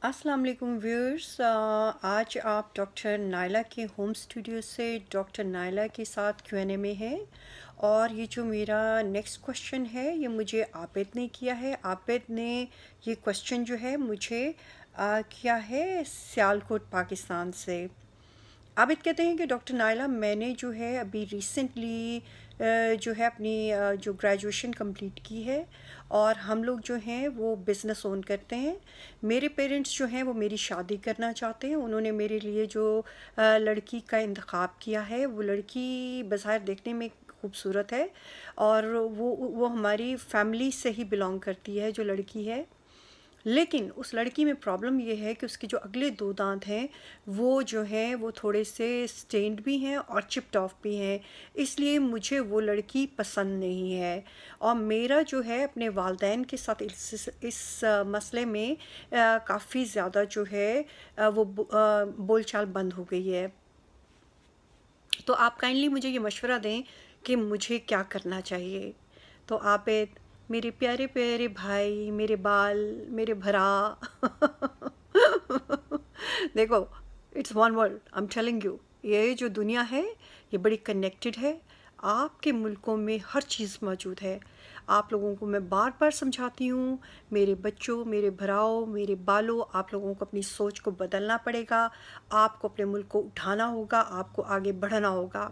अस्सलाम वालेकुम व्यूअर्स। आज आप डॉक्टर नायला के होम स्टूडियो से डॉक्टर नायला के साथ क्यूएनए में हैं। और ये जो मेरा नेक्स्ट क्वेश्चन है ये मुझे आबिद ने किया है। आबिद ने ये क्वेश्चन जो है मुझे किया है सियालकोट पाकिस्तान से। आबिद कहते हैं कि डॉक्टर नायला, मैंने जो है अभी रिसेंटली जो है अपनी जो ग्रेजुएशन कंप्लीट की है और हम लोग जो हैं वो बिज़नेस ओन करते हैं। मेरे पेरेंट्स जो हैं वो मेरी शादी करना चाहते हैं। उन्होंने मेरे लिए जो लड़की का इंतखाब किया है वो लड़की बज़ाहिर देखने में खूबसूरत है और वो हमारी फैमिली से ही बिलोंग करती है जो लड़की है। लेकिन उस लड़की में प्रॉब्लम ये है कि उसके जो अगले 2 दाँत हैं वो जो हैं वो थोड़े से स्टेन्ड भी हैं और चिप्ड ऑफ भी हैं, इसलिए मुझे वो लड़की पसंद नहीं है। और मेरा जो है अपने वालिदैन के साथ इस मसले में काफ़ी ज़्यादा जो है बोलचाल बंद हो गई है। तो आप काइंडली मुझे ये मशवरा दें कि मुझे क्या करना चाहिए। तो आप मेरे प्यारे प्यारे भाई, मेरे बाल, मेरे भरा देखो, it's one world, I am telling you. ये जो दुनिया है ये बड़ी कनेक्टेड है। आपके मुल्कों में हर चीज़ मौजूद है। आप लोगों को मैं बार बार समझाती हूँ, मेरे बच्चों, मेरे भराओं, मेरे बालों, आप लोगों को अपनी सोच को बदलना पड़ेगा। आपको अपने मुल्क को उठाना होगा, आपको आगे बढ़ना होगा।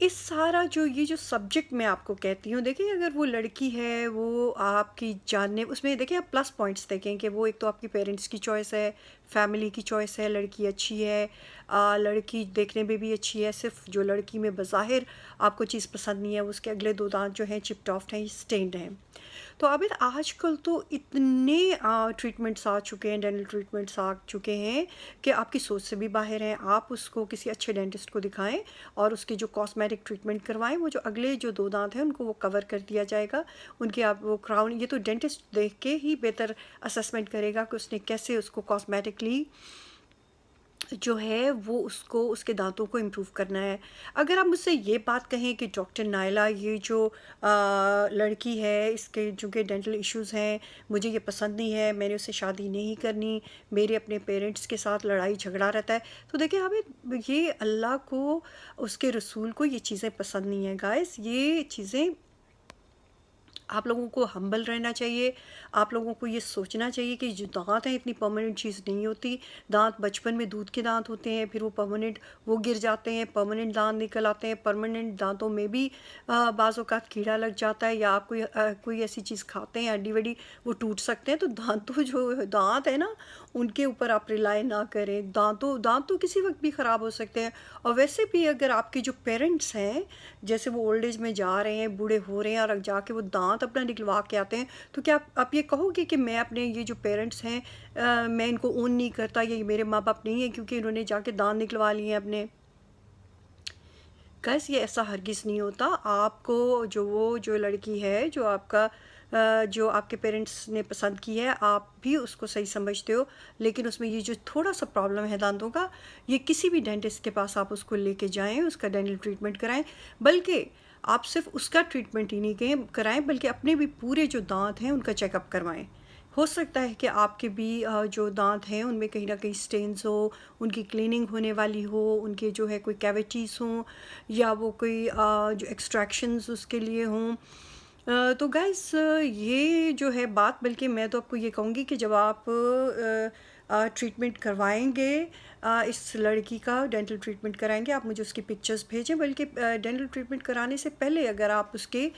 इस सारा ये जो सब्जेक्ट मैं आपको कहती हूँ, देखिए अगर वो लड़की है वो आपकी जानने उसमें देखिए आप प्लस पॉइंट्स देखें कि वो एक तो आपकी पेरेंट्स की चॉइस है, फैमिली की चॉइस है, लड़की अच्छी है, लड़की देखने में भी अच्छी है। सिर्फ जो लड़की में बज़ाहिर आपको चीज़ पसंद नहीं है उसके अगले 2 दांत जो हैं चिप्ड ऑफ हैं, स्टेन्ड हैं। तो अब आजकल तो इतने ट्रीटमेंट्स आ चुके हैं, डेंटल ट्रीटमेंट्स आ चुके हैं कि आपकी सोच से भी बाहर हैं। आप उसको किसी अच्छे डेंटिस्ट को दिखाएं और उसकी जो कॉस्मेटिक ट्रीटमेंट करवाएं, वो जो अगले जो 2 दांत हैं उनको वो कवर कर दिया जाएगा। उनकी आप वो क्राउन, ये तो डेंटिस्ट देख के ही बेहतर असेसमेंट करेगा कि उसने कैसे उसको कॉस्मेटिकली जो है वो उसको उसके दांतों को इम्प्रूव करना है। अगर आप मुझसे ये बात कहें कि डॉक्टर नायला, ये जो लड़की है इसके जो कि डेंटल इश्यूज़ हैं, मुझे ये पसंद नहीं है, मैंने उससे शादी नहीं करनी, मेरे अपने पेरेंट्स के साथ लड़ाई झगड़ा रहता है, तो देखिए हमें ये अल्लाह को, उसके रसूल को ये चीज़ें पसंद नहीं है गाइस। ये चीज़ें आप लोगों को हम्बल रहना चाहिए। आप लोगों को ये सोचना चाहिए कि जो दाँत हैं इतनी परमानेंट चीज़ नहीं होती। दाँत बचपन में दूध के दाँत होते हैं, फिर वो परमानेंट वो गिर जाते हैं, परमानेंट दाँत निकल आते हैं। परमानेंट दाँतों में भी बाज़ औक़ात कीड़ा लग जाता है या आप कोई ऐसी चीज़ खाते हैं हड्डी-वड्डी, वो टूट सकते हैं। तो दाँतों जो दाँत है ना, उनके ऊपर आप रिलाय ना करें। दाँत तो किसी वक़्त भी ख़राब हो सकते हैं। और वैसे भी अगर आपके जो पेरेंट्स हैं, जैसे वो ओल्ड एज में जा रहे हैं, बूढ़े हो रहे हैं और जाके वो दाँत अपना निकलवा के आते हैं, तो क्या आप ये कहोगे कि मैं अपने ये जो पेरेंट्स हैं मैं इनको ओन नहीं करता, ये मेरे माँ बाप नहीं है क्योंकि इन्होंने जाके दाँत निकलवा लिए हैं अपने? गाइस, ये ऐसा हरगिज़ नहीं होता। आपको जो लड़की है जो आपके पेरेंट्स ने पसंद की है, आप भी उसको सही समझते हो, लेकिन उसमें ये जो थोड़ा-सा प्रॉब्लम है दाँतों का, ये किसी भी डेंटिस्ट के पास आप उसको लेके जाएँ, उसका डेंटल ट्रीटमेंट कराएँ। बल्कि आप सिर्फ़ उसका ट्रीटमेंट ही नहीं कराएँ, बल्कि अपने भी पूरे जो दाँत हैं उनका चेकअप करवाएँ। हो सकता है कि आपके भी जो दाँत हैं उनमें कहीं न कहीं स्टेन्स हो, उनकी क्लीनिंग होने वाली हो, उनके जो है कोई कैविटीज़ हों या वो कोई जो एक्सट्रैक्शंस उसके लिए हों। तो गाइस, ये जो है बात, बल्कि मैं तो आपको ये कहूँगी कि जब आप ट्रीटमेंट करवाएंगे, इस लड़की का डेंटल ट्रीटमेंट कराएंगे, आप मुझे उसकी पिक्चर्स भेजें। बल्कि डेंटल ट्रीटमेंट कराने से पहले अगर आप उसके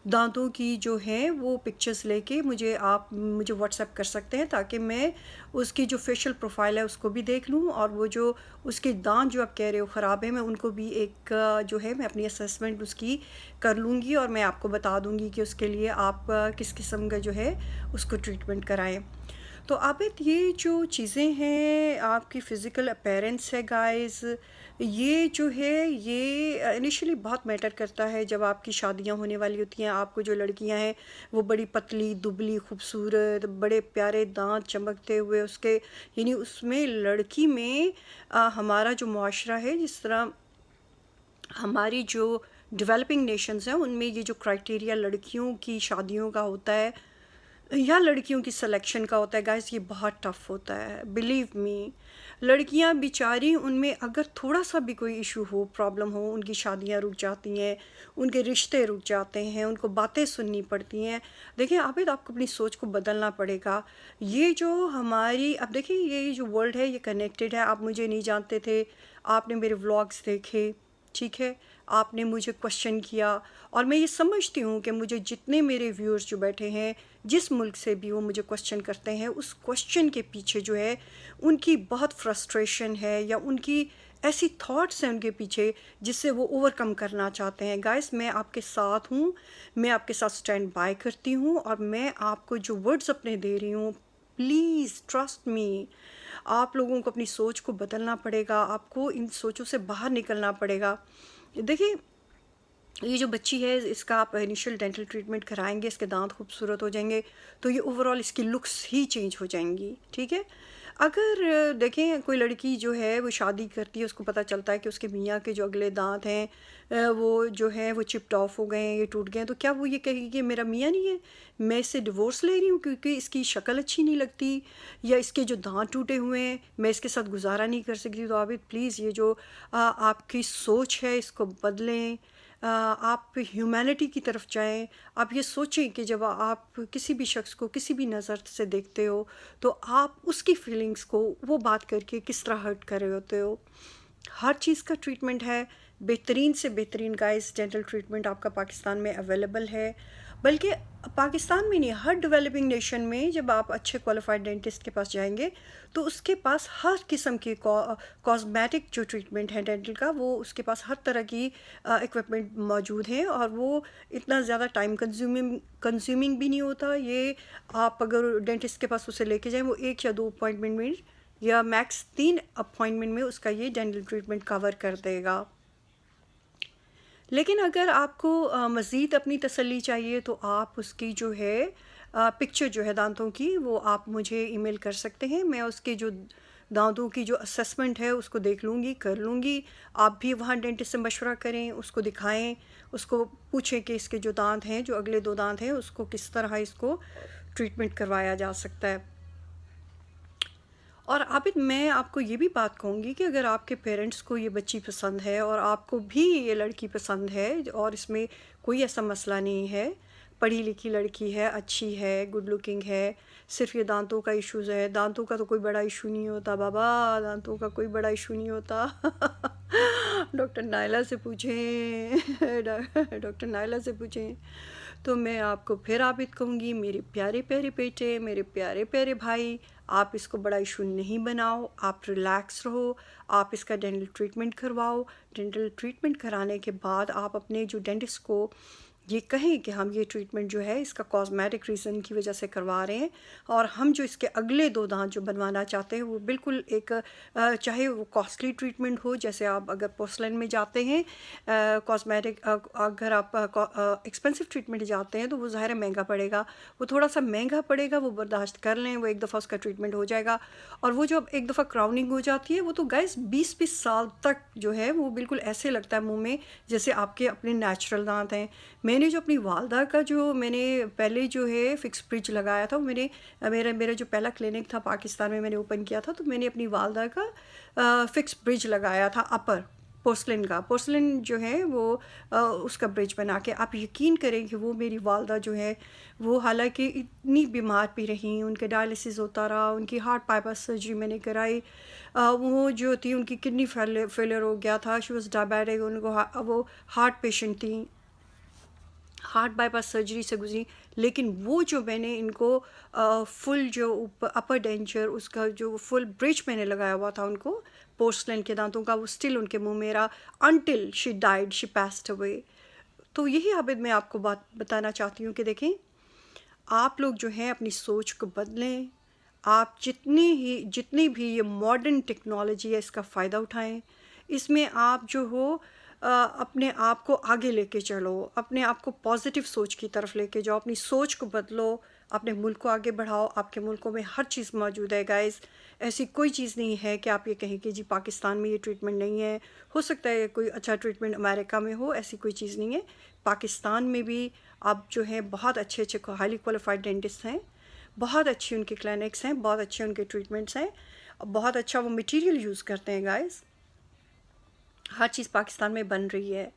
दांतों की जो हैं वो पिक्चर्स लेके मुझे व्हाट्सएप कर सकते हैं, ताकि मैं उसकी जो फेशियल प्रोफाइल है उसको भी देख लूँ और वो जो उसके दांत जो आप कह रहे हो ख़राब है, मैं उनको भी एक जो है मैं अपनी असेसमेंट उसकी कर लूँगी और मैं आपको बता दूँगी कि उसके लिए आप किस किस्म का जो है उसको ट्रीटमेंट कराएं। तो आबिद, ये जो चीज़ें हैं, आपकी फ़िज़िकल अपीयरेंस है गाइस, ये जो है ये इनिशियली बहुत मैटर करता है। जब आपकी शादियां होने वाली होती हैं, आपको जो लड़कियां हैं वो बड़ी पतली दुबली खूबसूरत, बड़े प्यारे दांत चमकते हुए उसके, यानी उसमें लड़की में हमारा जो मुआशरा है, जिस तरह हमारी जो डेवलपिंग नेशंस हैं उनमें ये जो क्राइटेरिया लड़कियों की शादियों का होता है, या लड़कियों की सिलेक्शन का होता है गाइस, ये बहुत टफ होता है, बिलीव मी। लड़कियां बेचारी, उनमें अगर थोड़ा सा भी कोई इशू हो, प्रॉब्लम हो, उनकी शादियां रुक जाती हैं, उनके रिश्ते रुक जाते हैं, उनको बातें सुननी पड़ती हैं। देखिए आबिद, आपको अपनी सोच को बदलना पड़ेगा। ये जो हमारी, अब देखिए ये जो वर्ल्ड है ये कनेक्टेड है। आप मुझे नहीं जानते थे, आपने मेरे व्लॉग्स देखे, ठीक है, आपने मुझे क्वेश्चन किया, और मैं ये समझती हूँ कि मुझे जितने मेरे व्यूअर्स जो बैठे हैं, जिस मुल्क से भी वो मुझे क्वेश्चन करते हैं, उस क्वेश्चन के पीछे जो है उनकी बहुत फ्रस्ट्रेशन है, या उनकी ऐसी थॉट्स हैं उनके पीछे जिससे वो ओवरकम करना चाहते हैं। गाइस, मैं आपके साथ हूँ, मैं आपके साथ स्टैंड बाय करती हूँ, और मैं आपको जो वर्ड्स अपने दे रही हूँ, प्लीज़ ट्रस्ट मी। आप लोगों को अपनी सोच को बदलना पड़ेगा, आपको इन सोचों से बाहर निकलना पड़ेगा। देखिए, ये जो बच्ची है, इसका आप इनिशियल डेंटल ट्रीटमेंट कराएंगे, इसके दांत खूबसूरत हो जाएंगे, तो ये ओवरऑल इसकी लुक्स ही चेंज हो जाएंगी, ठीक है। अगर देखें कोई लड़की जो है वो शादी करती है, उसको पता चलता है कि उसके मियाँ के जो अगले दांत हैं वो जो है वो चिप्ड ऑफ हो गए हैं, ये टूट गए हैं, तो क्या वो ये कहेगी कि मेरा मियाँ नहीं है, मैं इससे डिवोर्स ले रही हूँ क्योंकि इसकी शक्ल अच्छी नहीं लगती, या इसके जो दांत टूटे हुए हैं, मैं इसके साथ गुजारा नहीं कर सकती। तो आप प्लीज़ ये जो आपकी सोच है इसको बदलें। आप ह्यूमैनिटी की तरफ जाएं। आप ये सोचें कि जब आप किसी भी शख्स को किसी भी नज़र से देखते हो, तो आप उसकी फीलिंग्स को वो बात करके किस तरह हर्ट कर रहे होते हो। हर चीज़ का ट्रीटमेंट है, बेहतरीन से बेहतरीन गाइस डेंटल ट्रीटमेंट आपका पाकिस्तान में अवेलेबल है। बल्कि पाकिस्तान में नहीं, हर डेवलपिंग नेशन में जब आप अच्छे क्वालिफाइड डेंटिस्ट के पास जाएंगे, तो उसके पास हर किस्म की कॉस्मेटिक जो ट्रीटमेंट है डेंटल का, वो उसके पास हर तरह की इक्विपमेंट मौजूद है, और वो इतना ज़्यादा टाइम कंज्यूमिंग भी नहीं होता। ये आप अगर डेंटिस्ट के पास उसे लेके जाएं, वो 1 या 2 अपॉइंटमेंट में या मैक्स 3 अपॉइंटमेंट में उसका ये डेंटल ट्रीटमेंट कवर कर देगा। लेकिन अगर आपको मज़ीद अपनी तसल्ली चाहिए, तो आप उसकी जो है पिक्चर जो है दांतों की, वो आप मुझे ईमेल कर सकते हैं। मैं उसके जो दांतों की जो असेसमेंट है उसको देख लूँगी, कर लूँगी। आप भी वहाँ डेंटिस्ट से मशवरा करें, उसको दिखाएं, उसको पूछें कि इसके जो दांत हैं, जो अगले 2 दांत हैं, उसको किस तरह इसको ट्रीटमेंट करवाया जा सकता है। और आबिद, मैं आपको ये भी बात कहूँगी कि अगर आपके पेरेंट्स को ये बच्ची पसंद है और आपको भी ये लड़की पसंद है, और इसमें कोई ऐसा मसला नहीं है, पढ़ी लिखी लड़की है, अच्छी है, गुड लुकिंग है, सिर्फ ये दांतों का इश्यूज़ है। दांतों का तो कोई बड़ा इशू नहीं होता बाबा, दांतों का कोई बड़ा इशू नहीं होता। डॉक्टर नायला से पूछें, डॉक्टर नायला से पूछें। तो मैं आपको फिर आबिद कहूँगी, मेरे प्यारे प्यारे बेटे, मेरे प्यारे प्यारे भाई, आप इसको बड़ा इशू नहीं बनाओ, आप रिलैक्स रहो, आप इसका डेंटल ट्रीटमेंट करवाओ। डेंटल ट्रीटमेंट कराने के बाद आप अपने जो डेंटिस्ट को ये कहें कि हम ये ट्रीटमेंट जो है इसका कॉस्मेटिक रीज़न की वजह से करवा रहे हैं, और हम जो इसके अगले 2 दांत जो बनवाना चाहते हैं वो बिल्कुल एक चाहे वो कॉस्टली ट्रीटमेंट हो, जैसे आप अगर पोर्सलन में जाते हैं, कॉस्मेटिक अगर आप एक्सपेंसिव ट्रीटमेंट जाते हैं तो वो ज़ाहिर है महंगा पड़ेगा, वो थोड़ा सा महंगा पड़ेगा, वो बर्दाश्त कर लें, वो एक दफ़ा उसका ट्रीटमेंट हो जाएगा। और वो जो एक दफ़ा क्राउनिंग हो जाती है, वो तो गाइस 20-20 साल तक जो है वो बिल्कुल ऐसे लगता है मुँह में जैसे आपके अपने नेचुरल दांत हैं। मैंने जो अपनी वालदा का जो मैंने पहले जो है फिक्स ब्रिज लगाया था, मेरा मेरा जो पहला क्लिनिक था पाकिस्तान में मैंने ओपन किया था, तो मैंने अपनी वालदा का फिक्स ब्रिज लगाया था, अपर पोर्सलिन का, पोर्सलिन जो है वो उसका ब्रिज बना के। आप यकीन करें कि वो मेरी वालदा जो है वो हालांकि इतनी बीमार भी रहीं, उनके डायलिसिस होता रहा, उनकी हार्ट बाईपास सर्जरी मैंने कराई, वो जो थी उनकी किडनी फेलियर हो गया था, शी वॉज डायबिटिक, उनको वो हार्ट पेशेंट थी, हार्ट बाईपास सर्जरी से गुजरी। लेकिन वो जो मैंने इनको फुल जो अपर डेंचर उसका जो फुल ब्रिज मैंने लगाया हुआ था उनको पोर्सलिन के दांतों का, वो स्टिल उनके मुंह में रहा until she died, she passed away. तो यही आबिद मैं आपको बात बताना चाहती हूँ कि देखें, आप लोग जो हैं अपनी सोच को बदलें। आप जितनी भी ये मॉडर्न टेक्नोलॉजी है इसका फ़ायदा उठाएं। इसमें आप जो हो अपने आप को आगे लेके चलो, अपने आप को पॉजिटिव सोच की तरफ लेके जाओ, अपनी सोच को बदलो, अपने मुल्क को आगे बढ़ाओ। आपके मुल्कों में हर चीज़ मौजूद है गाइस, ऐसी कोई चीज़ नहीं है कि आप ये कहें कि जी पाकिस्तान में ये ट्रीटमेंट नहीं है। हो सकता है कोई अच्छा ट्रीटमेंट अमेरिका में हो, ऐसी कोई चीज़ नहीं है। पाकिस्तान में भी आप जो है बहुत अच्छे अच्छे हाईली क्वालिफाइड डेंटिस्ट हैं, बहुत अच्छी उनकी क्लिनिक्स हैं, बहुत अच्छे उनके ट्रीटमेंट्स हैं, बहुत अच्छा वो मटेरियल यूज़ करते हैं गाइस। हर चीज़ पाकिस्तान में बन रही है।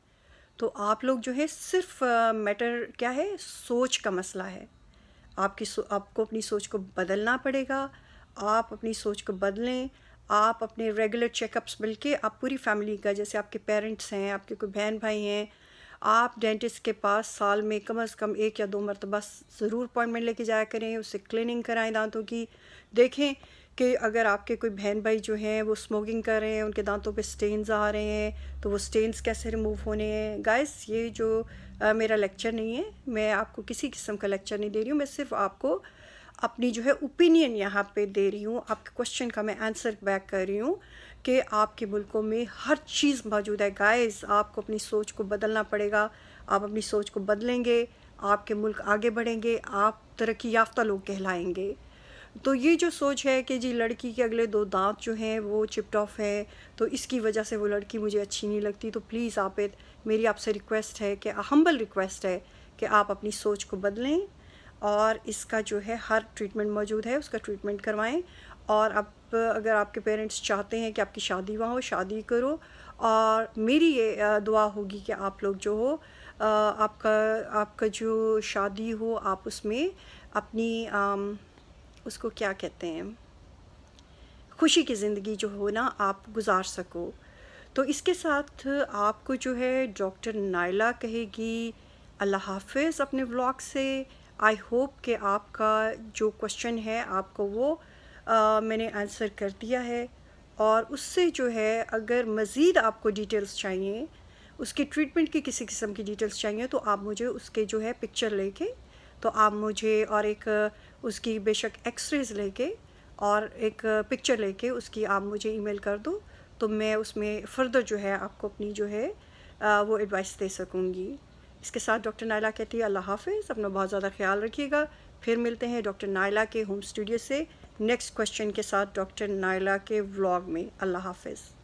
तो आप लोग जो है सिर्फ मैटर क्या है, सोच का मसला है। आपको अपनी सोच को बदलना पड़ेगा। आप अपनी सोच को बदलें। आप अपने रेगुलर चेकअप्स, बल्कि आप पूरी फैमिली का, जैसे आपके पेरेंट्स हैं, आपके कोई बहन भाई हैं, आप डेंटिस्ट के पास साल में कम से कम 1 या 2 मरतबा ज़रूर अपॉइंटमेंट लेके जाया करें। उससे क्लीनिंग कराएं दांतों की। देखें कि अगर आपके कोई बहन भाई जो हैं वो स्मोकिंग कर रहे हैं, उनके दांतों पे स्टेन्स आ रहे हैं, तो वो स्टेन्स कैसे रिमूव होने हैं। गाइस, ये जो मेरा लेक्चर नहीं है, मैं आपको किसी किस्म का लेक्चर नहीं दे रही हूँ, मैं सिर्फ आपको अपनी जो है ओपिनियन यहाँ पे दे रही हूँ। आपके क्वेश्चन का मैं आंसर बैक कर रही हूँ कि आपके मुल्कों में हर चीज़ मौजूद है। गाइस, आपको अपनी सोच को बदलना पड़ेगा। आप अपनी सोच को बदलेंगे, आपके मुल्क आगे बढ़ेंगे, आप तरक्की याफ्ता लोग कहलाएंगे। तो ये जो सोच है कि जी लड़की के अगले 2 दांत जो हैं वो चिप्ड ऑफ है, तो इसकी वजह से वो लड़की मुझे अच्छी नहीं लगती, तो प्लीज़ मेरी आपसे रिक्वेस्ट है कि हम्बल रिक्वेस्ट है कि आप अपनी सोच को बदलें और इसका जो है हर ट्रीटमेंट मौजूद है, उसका ट्रीटमेंट करवाएं। और अब अगर आपके पेरेंट्स चाहते हैं कि आपकी शादी वहाँ हो, शादी करो। और मेरी ये दुआ होगी कि आप लोग जो हो आपका जो शादी हो, आप उसमें अपनी उसको क्या कहते हैं, खुशी की ज़िंदगी जो हो ना, आप गुजार सको। तो इसके साथ आपको जो है डॉक्टर नाइला कहेगी अल्लाह हाफ़िज़ अपने व्लॉग से। आई होप कि आपका जो क्वेश्चन है आपको वो मैंने आंसर कर दिया है। और उससे जो है अगर मज़ीद आपको डिटेल्स चाहिए, उसकी ट्रीटमेंट की किसी किस्म की डिटेल्स चाहिए, तो आप मुझे उसके जो है पिक्चर लेके, तो आप मुझे और एक उसकी बेशक एक्सरेज लेके और एक पिक्चर लेके उसकी आप मुझे ईमेल कर दो, तो मैं उसमें फ़र्दर जो है आपको अपनी जो है वो एडवाइस दे सकूँगी। इसके साथ डॉक्टर नाइला कहती है अल्लाह हाफ़िज़, अपना बहुत ज़्यादा ख्याल रखिएगा। फिर मिलते हैं डॉक्टर नाइला के होम स्टूडियो से नेक्स्ट क्वेश्चन के साथ डॉक्टर नाइला के व्लॉग में। अल्लाह हाफ़िज़।